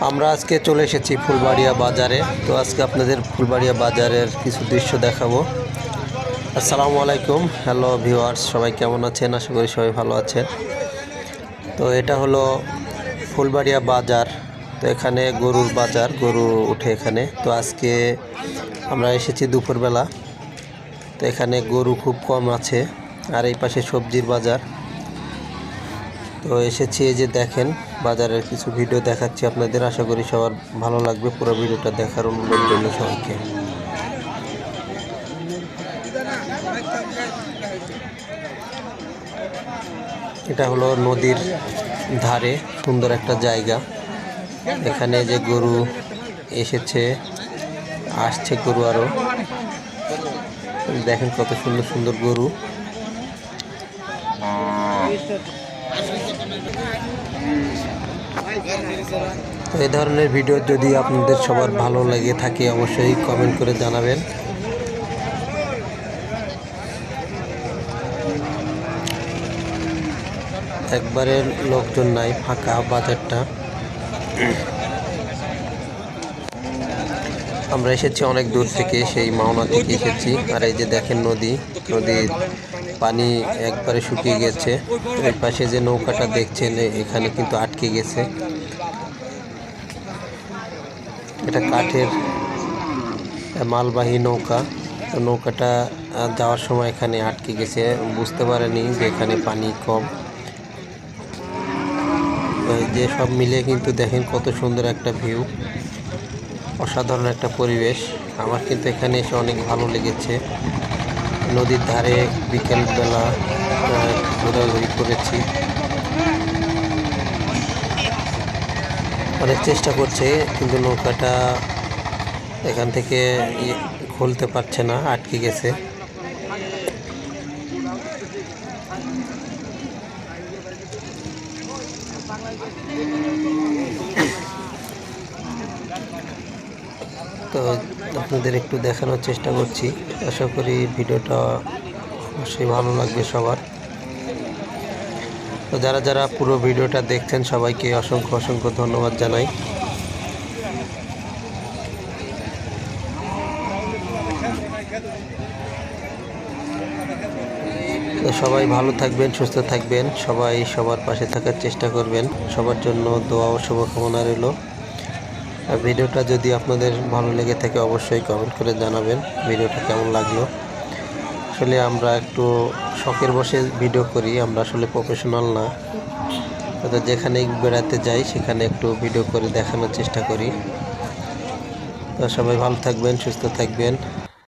আমরা আজকে চলে এসেছি ফুলবাড়িয়া বাজারে। তো আজকে আপনাদের ফুলবাড়িয়া বাজারের কিছু দৃশ্য দেখাবো। আসসালামু আলাইকুম, হ্যালো ভিউয়ার্স, সবাই কেমন আছেন? আশা করি সবাই ভালো আছেন। তো এটা হলো ফুলবাড়িয়া বাজার। তো এখানে গরুর বাজার, গরু উঠে এখানে। তো আজকে আমরা এসেছি দুপুরবেলা। তো এখানে গরু খুব কম আছে, আর এই পাশে সবজির বাজার। তো এসেছি, এই যে দেখেন বাজারের কিছু ভিডিও দেখাচ্ছি আপনাদের। আশা করি সবার ভালো লাগবে। পুরো ভিডিওটা দেখার অনুরোধ জন্য সবাইকে। এটা হলো নদীর ধারে সুন্দর একটা জায়গা। এখানে যে গরু এসেছে, আসছে গরু আরো। দেখেন কত সুন্দর সুন্দর গরু। তো এই ধরনের ভিডিও যদি আপনাদের সবার ভালো লেগে থাকে অবশ্যই কমেন্ট করে জানাবেন। একবারে লোকজন নাই, ফাঁকা বাজারটা। আমরা এসেছি অনেক দূর থেকে, সেই মাওনা থেকে এসেছি। আর এই যে দেখেন নদীর পানি একবারে শুকিয়ে গেছে। এর পাশে যে নৌকাটা দেখছেন এখানে কিন্তু আটকে গেছে। এটা কাঠের মালবাহী নৌকা। তো নৌকাটা যাওয়ার সময় এখানে আটকে গেছে, বুঝতে পারেনি যে এখানে পানি কম। যে সব মিলে কিন্তু দেখেন কত সুন্দর একটা ভিউ, অসাধারণ একটা পরিবেশ। আমার কিন্তু এখানে এসে অনেক ভালো লেগেছে। নদীর ধারে বিকেলবেলা ঘোরাঘুরি করেছি। অনেক চেষ্টা করছে কিন্তু নৌকাটা এখান থেকে খুলতে পারছে না, আটকে গেছে। তো আপনাদের একটু দেখানোর চেষ্টা করছি। আশা করি ভিডিওটা অবশ্যই ভালো লাগবে সবার। তো যারা যারা পুরো ভিডিওটা দেখছেন সবাইকে অসংখ্য অসংখ্য ধন্যবাদ জানাই। তো সবাই ভালো থাকবেন, সুস্থ থাকবেন, সবাই সবার পাশে থাকার চেষ্টা করবেন। সবার জন্য দোয়া ও শুভকামনা রইল। আর ভিডিওটা যদি আপনাদের ভালো লেগে থাকে অবশ্যই কমেন্ট করে জানাবেন ভিডিওটা কেমন লাগলো। আসলে আমরা একটু শখের বসে ভিডিও করি, আমরা আসলে প্রফেশনাল না। তো যেখানে বেড়াতে যাই সেখানে একটু ভিডিও করে দেখানোর চেষ্টা করি। তো সবাই ভালো থাকবেন, সুস্থ থাকবেন।